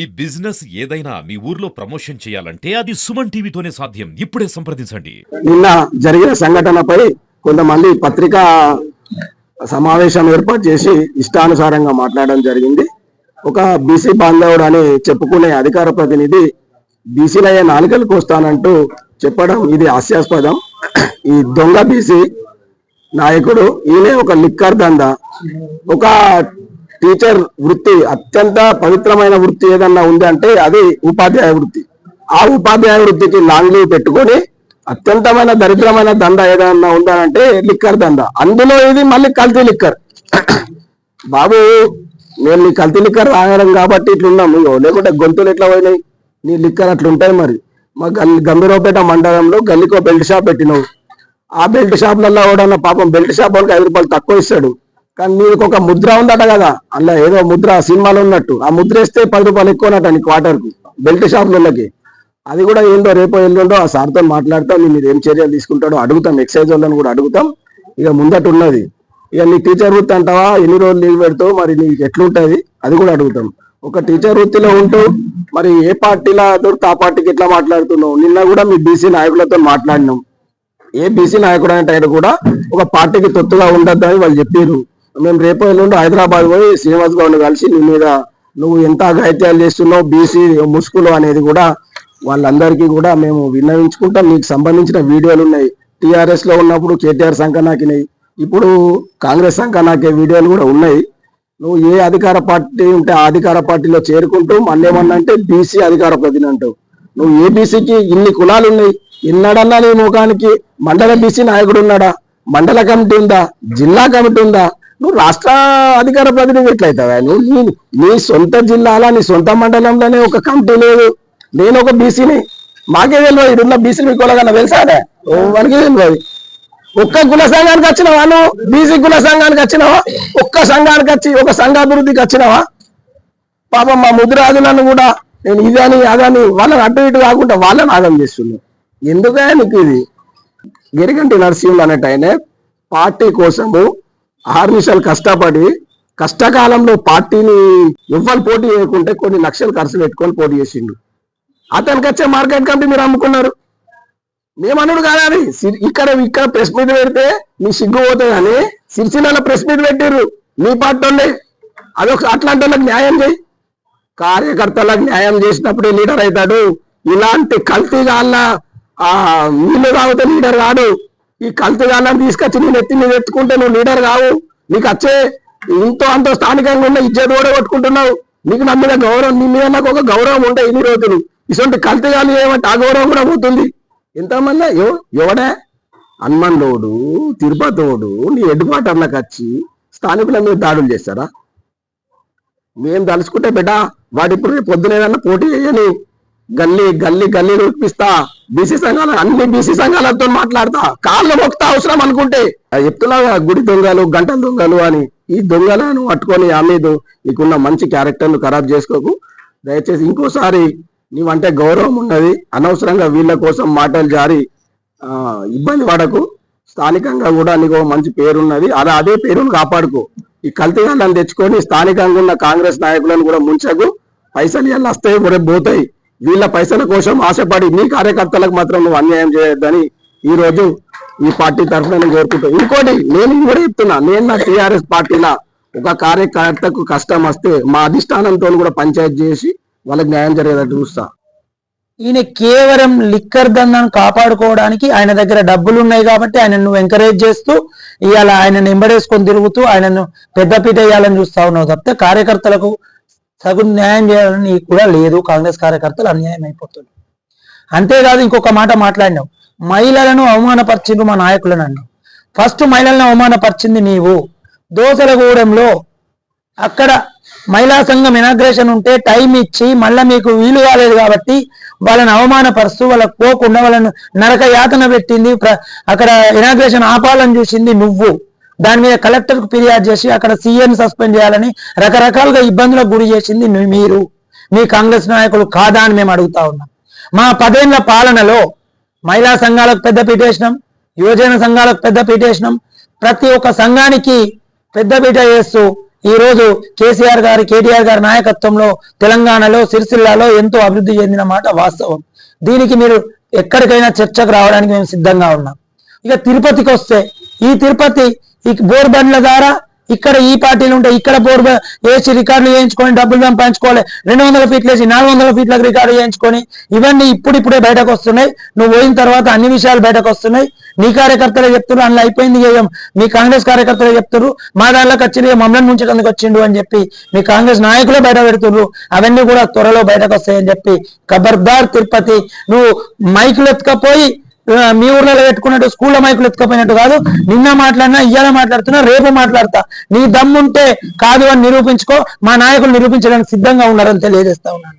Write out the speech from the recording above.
ఈ బిజినెస్ ఏదైనా మీ ఊర్లో ప్రమోషన్ చేయాలంటే అది సుమన్ టీవీతోనే సాధ్యం. ఇప్పుడే సంప్రదించండి. నిన్న జరిగిన సంఘటనపై కొంతమంది పత్రికా సమావేశం ఏర్పాటు చేసి ఇష్టానుసారంగా మాట్లాడడం జరిగింది. ఒక బీసీ బాంధవుడు అని చెప్పుకునే అధికార ప్రతినిధి బీసీలయ్యే నాలుకలు కోస్తానంటూ చెప్పడం ఇది హాస్యాస్పదం. ఈ దొంగ బీసీ నాయకుడు ఈయనే ఒక లిక్కర్ దందా, ఒక టీచర్ వృత్తి అత్యంత పవిత్రమైన వృత్తి ఏదన్నా ఉంది అంటే అది ఉపాధ్యాయ వృత్తి. ఆ ఉపాధ్యాయ వృత్తికి లాంగ్ లీవ్ పెట్టుకొని అత్యంతమైన దరిద్రమైన దందా ఏదన్నా ఉందనంటే లిక్కర్ దందా. అందులో ఇది మళ్ళీ కల్తీ లిక్కర్. బాబు నేను నీ కల్తీ లిక్కర్ తాగడం కాబట్టి ఇట్లున్నాము, లేకుంటే గొంతులు ఎట్లా పోయినాయి నీ లిక్కర్ అట్లుంటాయి. మరి మా గంభీరపేట మండలంలో గల్లీకో బెల్ట్ షాప్ పెట్టినావు. ఆ బెల్ట్ షాప్లలో కూడా పాపం బెల్ట్ షాప్ వాళ్ళకి 5 రూపాయలు తక్కువ ఇస్తాడు, కానీ నీకు ఒక ముద్ర ఉందట కదా, అందులో ఏదో ముద్ర సినిమాలో ఉన్నట్టు ఆ ముద్ర వేస్తే 10 రూపాయలు ఎక్కువనట నీ క్వార్టర్కి బెల్ట్ షాప్లకి. అది కూడా ఏందో రేపో ఎల్లుండో ఆ సార్తో మాట్లాడతాం, మీరు ఏం చర్యలు తీసుకుంటాడో అడుగుతాం, ఎక్సైజ్ వాళ్ళని కూడా అడుగుతాం. ఇక ముందట ఉన్నది ఇక నీ టీచర్ వృత్తి అంటావా, ఎన్ని రోజులు లీవ్ పెడతావు, మరి నీకు ఎట్లుంటుంది అది కూడా అడుగుతాం. ఒక టీచర్ వృత్తిలో ఉంటూ మరి ఏ పార్టీలో దొరికితే ఆ పార్టీకి ఎట్లా మాట్లాడుతున్నావు. నిన్న కూడా మీ బీసీ నాయకులతో మాట్లాడినాం. ఏ బీసీ నాయకుడు అంటే ఆయన కూడా ఒక పార్టీకి తొత్తుగా ఉండద్దని వాళ్ళు చెప్పారు. మేము రేపు ఎల్లుండి హైదరాబాద్ పోయి శ్రీనివాస్ గౌడ్ని కలిసి నీ మీద నువ్వు ఎంత అఘాయిత్యాలు చేస్తున్నావు బీసీ ముసుగులు అనేది కూడా వాళ్ళందరికీ కూడా మేము విన్నవించుకుంటాం. నీకు సంబంధించిన వీడియోలు ఉన్నాయి. టీఆర్ఎస్ లో ఉన్నప్పుడు కేటీఆర్ సంకనాకినాయి, ఇప్పుడు కాంగ్రెస్ సంకనాకే వీడియోలు కూడా ఉన్నాయి. నువ్వు ఏ అధికార పార్టీ ఉంటే ఆ అధికార పార్టీలో చేరుకుంటూ మళ్ళీ ఏమన్నా అంటే బీసీ అధికార ప్రతినిధి అంటావు. నువ్వు ఏ బీసీకి ఇన్ని కులాలు ఉన్నాయి, ఎన్నడన్నా నీ ముఖానికి మండల బీసీ నాయకుడు ఉన్నాడా, మండల కమిటీ ఉందా, జిల్లా కమిటీ ఉందా, నువ్వు రాష్ట్ర అధికార ప్రతినిధి ఎట్లయితావా? నువ్వు నీ సొంత జిల్లాలో నీ సొంత మండలంలోనే ఒక కమిటీ లేదు. నేను ఒక బీసీని, మాకే తెలియదు ఇడున్న బీసీ మీ కులగన్నా తెలుసానే, మనకే తెలియదు. ఒక్క కుల సంఘానికి వచ్చినావా నువ్వు? బీసీ కుల సంఘానికి వచ్చినావా? ఒక్క సంఘానికి వచ్చి ఒక సంఘాభివృద్ధికి వచ్చినావా? పాపం మా ముదిరాజులను కూడా నేను ఇదని అదని వాళ్ళని అటు ఇటు కాకుండా వాళ్ళని ఆగం చేస్తున్నాను. ఎందుకే నీకు ఇది? గిరిగంటి నరసింహులు అనేట ఆయన పార్టీ కోసము 6 నిమిషాలు కష్టపడి కష్టకాలంలో పార్టీని ఎవ్వరు పోటీ చేయకుంటే కొన్ని లక్షలు ఖర్చు పెట్టుకొని పోటీ చేసిండు. అతనికి వచ్చే మార్కెట్ కమిటీ మీరు అమ్ముకున్నారు. మేమనుడు కాదని ఇక్కడ ప్రెస్ మీట్ పెడితే మీ సిగ్గు పోతుంది కానీ సిరిసిల్లలో ప్రెస్ మీట్ పెట్టారు మీ పార్టీ వాళ్ళే. అదొక అట్లాంటి వాళ్ళకి న్యాయం చేయి. కార్యకర్తలకు న్యాయం చేసినప్పుడే లీడర్ అవుతాడు. ఇలాంటి కల్తీగాళ్ళ నీళ్ళు తాగితే లీడర్ కాదు. ఈ కల్తీగాళ్ళని తీసుకొచ్చి నేను ఎత్తి మీద ఎత్తుకుంటే నువ్వు లీడర్ కావు. నీకు వచ్చే ఇంతో అంతో స్థానికంగా ఉన్న ఇజ్జత్ కూడా కొట్టుకుంటున్నావు. నీకు నా మీద గౌరవం, నీ మీద నాకు ఒక గౌరవం ఉండే ఇన్ని రోజులు. ఇటువంటి కల్తీగాళ్ళు ఏమంటే ఆ గౌరవం కూడా పోతుంది. ఎంతమంది ఎవడే హనుమంతోడు తిరుపతోడు నీ హెడ్ క్వార్టర్లకు వచ్చి స్థానికుల మీద దాడులు చేస్తారా? మేము తలుచుకుంటే బిడ్డ వాడు ఇప్పుడు పొద్దునేదన్నా పోటీ చేయని గల్లీ గల్లీ గల్లీ రూపిస్తా, బీసీ సంఘాలు అన్ని బీసీ సంఘాలతో మాట్లాడతా, కాళ్ళు మొక్తా అవసరం అనుకుంటే. చెప్తున్నా గుడి దొంగలు గంటల దొంగలు అని. ఈ దొంగలను పట్టుకొని ఆ మీద నీకున్న మంచి క్యారెక్టర్ను ఖరాబ్ చేసుకోకు దయచేసి. ఇంకోసారి నీవంటే గౌరవం ఉన్నది, అనవసరంగా వీళ్ళ కోసం మాటలు జారి ఇబ్బంది పడకు. స్థానికంగా కూడా నీకు మంచి పేరున్నది, అదే పేరును కాపాడుకో. ఈ కల్తీగాళ్ళని తెచ్చుకొని స్థానికంగా ఉన్న కాంగ్రెస్ నాయకులను కూడా ముంచకు. పైసలు ఎలా వస్తాయి కూడా పోతాయి. వీళ్ళ పైసల కోసం ఆశపడి నీ కార్యకర్తలకు మాత్రం నువ్వు అన్యాయం చేయొద్దని ఈ రోజు ఈ పార్టీ తరఫున నేను కోరుకుంటా. ఇంకోటి నేను కూడా చెప్తున్నా, నేను నా టీఆర్ఎస్ పార్టీలో ఒక కార్యకర్తకు కష్టం వస్తే మా అధిష్టానంతో కూడా పంచాయతీ చేసి వాళ్ళకి న్యాయం జరిగేటట్టు చూస్తా. ఈయన కేవలం లిక్కర్ దందాన్ని కాపాడుకోవడానికి ఆయన దగ్గర డబ్బులు ఉన్నాయి కాబట్టి ఆయనను ఎంకరేజ్ చేస్తూ ఇవాళ ఆయనను ఎంబడేసుకొని తిరుగుతూ ఆయనను పెద్దపీట వేయాలని చూస్తా ఉన్నావు తప్పితే కార్యకర్తలకు సగం న్యాయం చేయాలని కూడా లేదు. కాంగ్రెస్ కార్యకర్తలు అన్యాయం అయిపోతున్నారు. అంతేకాదు ఇంకొక మాట మాట్లాడినావు, మహిళలను అవమానపరిచిండు మా నాయకులను అన్నావు. ఫస్ట్ మహిళలను అవమానపరిచింది నీవు. దోసలగూడెంలో అక్కడ మహిళా సంఘం ఇనాగ్రేషన్ ఉంటే టైం ఇచ్చి మళ్ళీ మీకు వీలు కాలేదు కాబట్టి వాళ్ళని అవమానపరుస్తూ వాళ్ళకు పోకుండా వాళ్ళను నరక యాతన పెట్టింది. అక్కడ ఇనాగ్రేషన్ ఆపాలని చూసింది నువ్వు. దాని మీద కలెక్టర్కు ఫిర్యాదు చేసి అక్కడ సీఎంని సస్పెండ్ చేయాలని రకరకాలుగా ఇబ్బందులకు గురి చేసింది మీరు. మీ కాంగ్రెస్ నాయకులు కాదా అని మేము అడుగుతా ఉన్నాం. మా 10 ఏళ్ల పాలనలో మహిళా సంఘాలకు పెద్ద పీఠేసినాం, యువజన సంఘాలకు పెద్ద పీఠేసినాం, ప్రతి ఒక్క సంఘానికి పెద్దపీట చేస్తూ ఈ రోజు కేసీఆర్ గారి కేటీఆర్ గారి నాయకత్వంలో తెలంగాణలో సిరిసిల్లాలో ఎంతో అభివృద్ధి చెందిన మాట వాస్తవం. దీనికి మీరు ఎక్కడికైనా చర్చకు రావడానికి మేము సిద్ధంగా ఉన్నాం. ఇక తిరుపతికి వస్తే ఈ తిరుపతి ఈ బోర్ బండ్ల ద్వారా ఇక్కడ ఈ పార్టీలు ఉంటాయి, ఇక్కడ బోర్ వేసి రికార్డులు చేయించుకొని డబ్బులు సంపాదించుకోవాలి, 200 ఫీట్లు వేసి 400 ఫీట్లకు రికార్డు చేయించుకొని ఇవన్నీ ఇప్పుడిప్పుడే బయటకు వస్తున్నాయి. నువ్వు పోయిన తర్వాత అన్ని విషయాలు బయటకు వస్తున్నాయి. నీ కార్యకర్తలే చెప్తున్నారు అందులో అయిపోయింది చేయం, మీ కాంగ్రెస్ కార్యకర్తలే చెప్తున్నారు మా దాంట్లోకి వచ్చి మమ్మల్ని ముంచడానికి వచ్చిండు అని చెప్పి మీ కాంగ్రెస్ నాయకులే బయట పెడుతున్నారు. అవన్నీ కూడా త్వరలో బయటకు వస్తాయని చెప్పి ఖబర్దార్ తిరుపతి. నువ్వు మైకులు ఎత్తుకపోయి మీ ఊర్లో పెట్టుకున్నట్టు స్కూల్లో మైకులు ఎత్తుకపోయినట్టు కాదు, నిన్న మాట్లాడినా ఇయ్యాల మాట్లాడుతున్నా రేపు మాట్లాడతా. నీ దమ్ముంటే కాదు అని నిరూపించుకో, మా నాయకులు నిరూపించడానికి సిద్ధంగా ఉన్నారని తెలియజేస్తా ఉన్నాను.